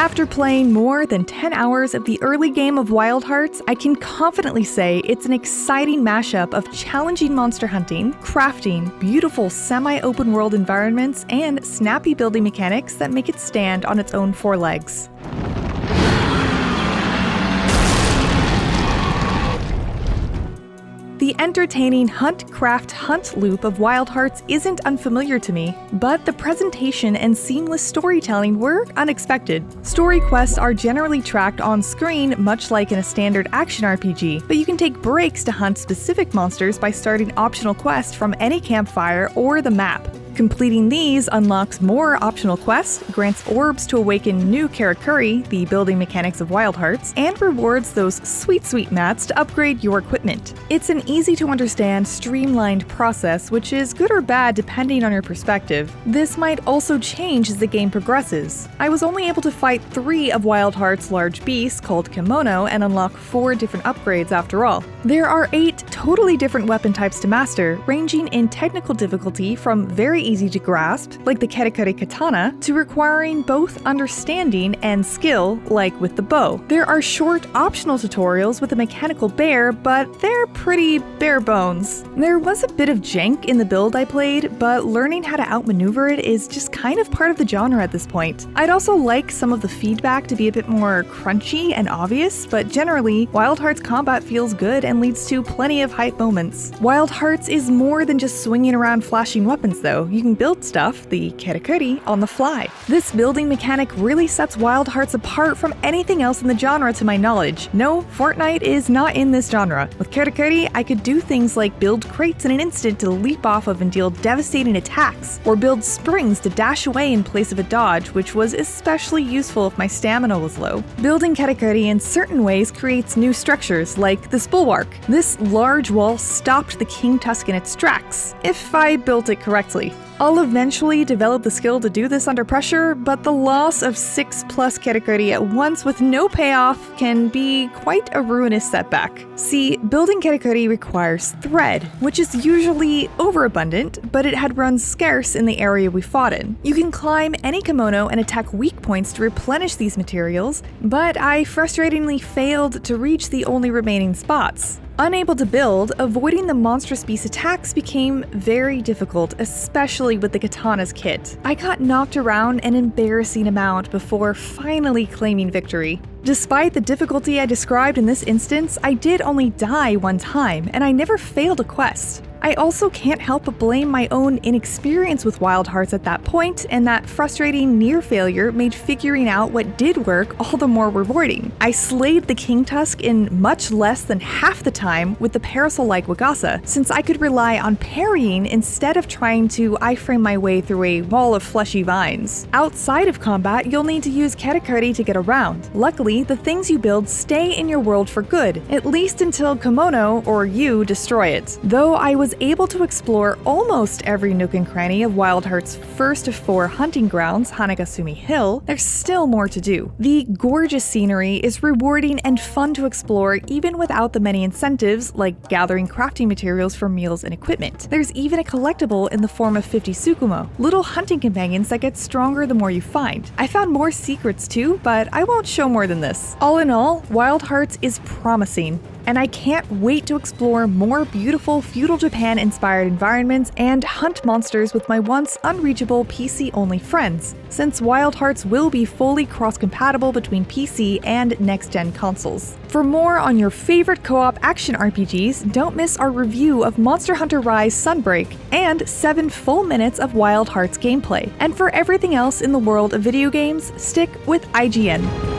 After playing more than 10 hours of the early game of Wild Hearts, I can confidently say it's an exciting mashup of challenging monster hunting, crafting, beautiful semi-open world environments, and snappy building mechanics that make it stand on its own four legs. The entertaining hunt-craft-hunt loop of Wild Hearts isn't unfamiliar to me, but the presentation and seamless storytelling were unexpected. Story quests are generally tracked on screen, much like in a standard action RPG, but you can take breaks to hunt specific monsters by starting optional quests from any campfire or the map. Completing these unlocks more optional quests, grants orbs to awaken new Karakuri, the building mechanics of Wild Hearts, and rewards those sweet mats to upgrade your equipment. It's an easy-to-understand, streamlined process, which is good or bad depending on your perspective. This might also change as the game progresses. I was only able to fight 3 of Wild Hearts' large beasts called Kimono and unlock 4 different upgrades after all. There are 8 totally different weapon types to master, ranging in technical difficulty from very easy to grasp, like the Karakuri Katana, to requiring both understanding and skill, like with the bow. There are short optional tutorials with a mechanical bear, but they're pretty bare bones. There was a bit of jank in the build I played, but learning how to outmaneuver it is just kind of part of the genre at this point. I'd also like some of the feedback to be a bit more crunchy and obvious, but generally, Wild Hearts combat feels good and leads to plenty of hype moments. Wild Hearts is more than just swinging around flashing weapons though. You can build stuff, the Karakuri, on the fly. This building mechanic really sets Wild Hearts apart from anything else in the genre to my knowledge. No, Fortnite is not in this genre. With Karakuri, I could do things like build crates in an instant to leap off of and deal devastating attacks, or build springs to dash away in place of a dodge, which was especially useful if my stamina was low. Building Karakuri in certain ways creates new structures, like this bulwark. This large wall stopped the King Tusk in its tracks, if I built it correctly. I'll eventually develop the skill to do this under pressure, but the loss of 6+ Karakuri at once with no payoff can be quite a ruinous setback. See, building Karakuri requires thread, which is usually overabundant, but it had run scarce in the area we fought in. You can climb any kimono and attack weak points to replenish these materials, but I frustratingly failed to reach the only remaining spots. Unable to build, avoiding the monstrous beast attacks became very difficult, especially with the katana's kit. I got knocked around an embarrassing amount before finally claiming victory. Despite the difficulty I described in this instance, I did only die one time, and I never failed a quest. I also can't help but blame my own inexperience with Wild Hearts at that point, and that frustrating near failure made figuring out what did work all the more rewarding. I slayed the King Tusk in much less than half the time with the parasol-like Wagasa, since I could rely on parrying instead of trying to iframe my way through a wall of fleshy vines. Outside of combat, you'll need to use Karakuri to get around. Luckily, the things you build stay in your world for good, at least until Kimono or you destroy it. Though I was able to explore almost every nook and cranny of Wild Hearts' first of 4 hunting grounds, Hanagasumi Hill, there's still more to do. The gorgeous scenery is rewarding and fun to explore even without the many incentives like gathering crafting materials for meals and equipment. There's even a collectible in the form of 50 Tsukumo, little hunting companions that get stronger the more you find. I found more secrets too, but I won't show more than this. All in all, Wild Hearts is promising, and I can't wait to explore more beautiful feudal Japan-inspired environments and hunt monsters with my once unreachable PC-only friends, since Wild Hearts will be fully cross-compatible between PC and next-gen consoles. For more on your favorite co-op action RPGs, don't miss our review of Monster Hunter Rise Sunbreak and 7 full minutes of Wild Hearts gameplay. And for everything else in the world of video games, stick with IGN.